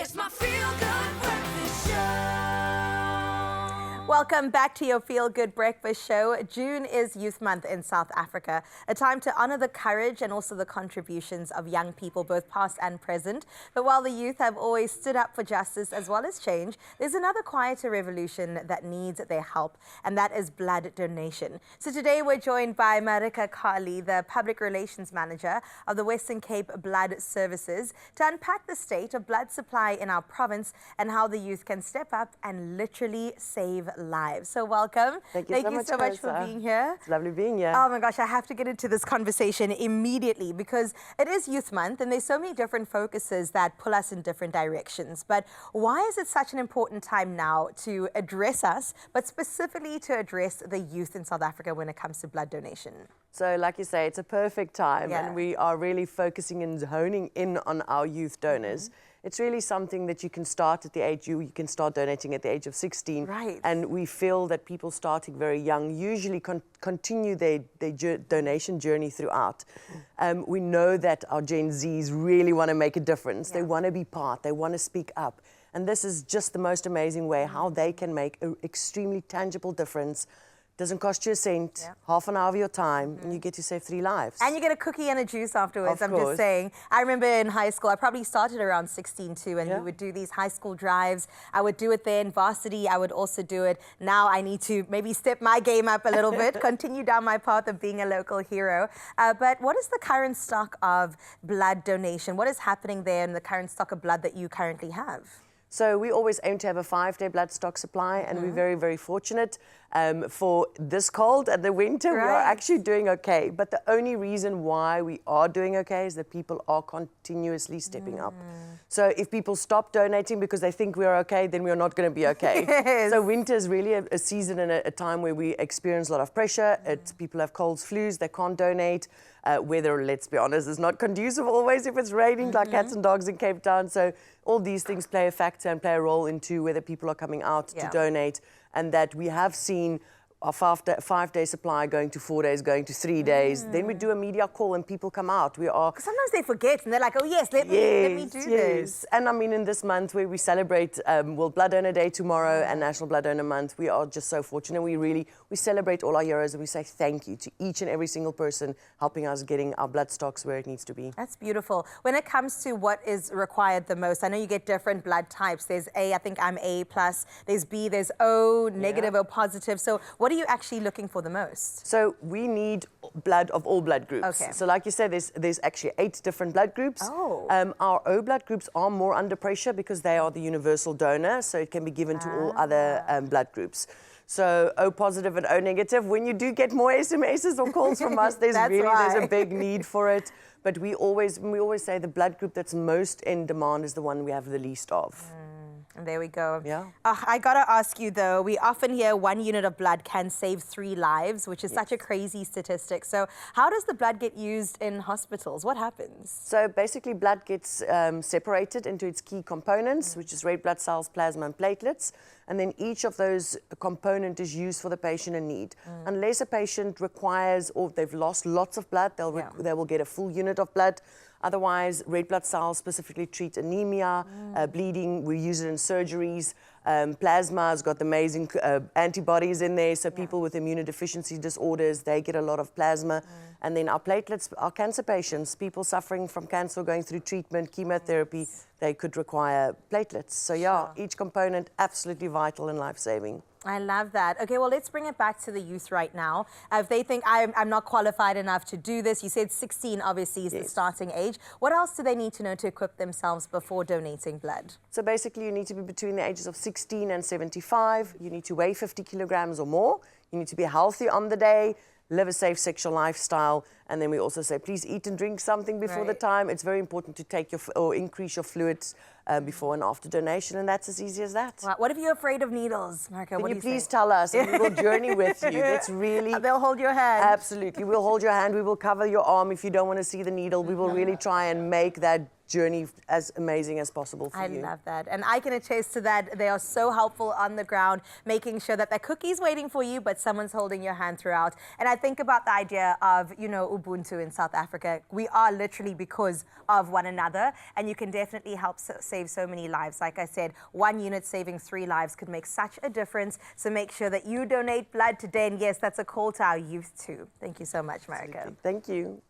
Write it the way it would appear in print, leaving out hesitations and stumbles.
It's my feel-good breakfast show. Welcome back to your Feel Good Breakfast Show. June is Youth Month in South Africa, a time to honor the courage and also the contributions of young people, both past and present. But while the youth have always stood up for justice as well as change, there's another quieter revolution that needs their help, and that is blood donation. So today we're joined by Marika Kali, the Public Relations Manager of the Western Cape Blood Services, to unpack the state of blood supply in our province and how the youth can step up and literally save lives. So welcome. Thank you so much for being here. It's lovely being here. Oh my gosh, I have to get into this conversation immediately because it is Youth Month and there's so many different focuses that pull us in different directions. But why is it such an important time now to address us, but specifically to address the youth in South Africa when it comes to blood donation? So like you say, it's a perfect time, Yeah. and we are really focusing and honing in on our youth donors. It's really something that you can start at the age, you can start donating at the age of 16. Right. And we feel that people starting very young usually continue their donation journey throughout. We know that our Gen Zs really want to make a difference. They want to be part, they want to speak up. And this is just the most amazing way how they can make an extremely tangible difference. Doesn't cost you a cent, half an hour of your time, and you get to save 3 lives. And you get a cookie and a juice afterwards. Of I'm just course. saying. I remember in high school, I probably started around 16 too, and Yeah. we would do these high school drives. I would do it there in varsity. I would also do it. Now I need to maybe step my game up a little bit, continue down my path of being a local hero. But what is the current stock of blood donation? What is happening there in the current stock of blood that you currently have? So we always aim to have a 5-day blood stock supply, and we're very, very fortunate. For this cold and the winter, we are Right. actually doing okay. But the only reason why we are doing okay is that people are continuously stepping up. So if people stop donating because they think we are okay, then we are not going to be okay. Yes. So winter is really a season and a time where we experience a lot of pressure. People have colds, flus, they can't donate. Weather, let's be honest, is not conducive always if it's raining like cats and dogs in Cape Town. So all these things play a factor and play a role into whether people are coming out to donate, and that we have seen our 5-day supply going to 4 days, going to 3 days. Then we do a media call and people come out. We are... Sometimes they forget and they're like, oh yes, let me do this. And I mean, in this month where we celebrate World Blood Donor Day tomorrow and National Blood Donor Month, we are just so fortunate. We celebrate all our heroes and we say thank you to each and every single person helping us getting our blood stocks where it needs to be. That's beautiful. When it comes to what is required the most, I know you get different blood types. There's A, I think I'm A+, there's B, there's O, negative O positive. So what are you actually looking for the most? So we need blood of all blood groups. Okay. So like you said, there's actually 8 different blood groups. Oh. Our O blood groups are more under pressure because they are the universal donor, so it can be given to all other blood groups. So O positive and O negative, when you do get more SMSs or calls from us, there's a big need for it. But we always say the blood group that's most in demand is the one we have the least of. And there we go. Yeah. I gotta ask you though, we often hear 1 unit of blood can save 3 lives, which is such a crazy statistic. So how does the blood get used in hospitals? What happens? So basically blood gets separated into its key components, which is red blood cells, plasma and platelets. And then each of those components is used for the patient in need. Unless a patient requires, or they've lost lots of blood, they will get a full unit of blood. Otherwise, red blood cells specifically treat anemia, bleeding. We use it in surgeries. Plasma has got amazing antibodies in there, so people with immunodeficiency disorders, they get a lot of plasma. And then our platelets, our cancer patients, people suffering from cancer, going through treatment, chemotherapy, they could require platelets. So yeah, each component absolutely vital and life-saving. I love that. Okay, well, let's bring it back to the youth right now. If they think I'm not qualified enough to do this, you said 16 obviously is the starting age. What else do they need to know to equip themselves before donating blood? So basically you need to be between the ages of 16 and 75. You need to weigh 50 kilograms or more. You need to be healthy on the day, live a safe sexual lifestyle, and then we also say please eat and drink something before the time. It's very important to take or increase your fluids before and after donation, and that's as easy as that. Wow. What if you're afraid of needles, Marika? Can What you do please say? tell us, and we will journey with you. That's really... They'll hold your hand. Absolutely. We'll hold your hand. We will cover your arm if you don't want to see the needle. We will really try and make that journey as amazing as possible for you. I love that. And I can attest to that. They are so helpful on the ground, making sure that the cookie's waiting for you, but someone's holding your hand throughout. And I think about the idea of, you know, Ubuntu in South Africa. We are literally because of one another, and you can definitely help save so many lives. Like I said, 1 unit saving 3 lives could make such a difference. So make sure that you donate blood today. And yes, that's a call to our youth too. Thank you so much, Marika. Thank you.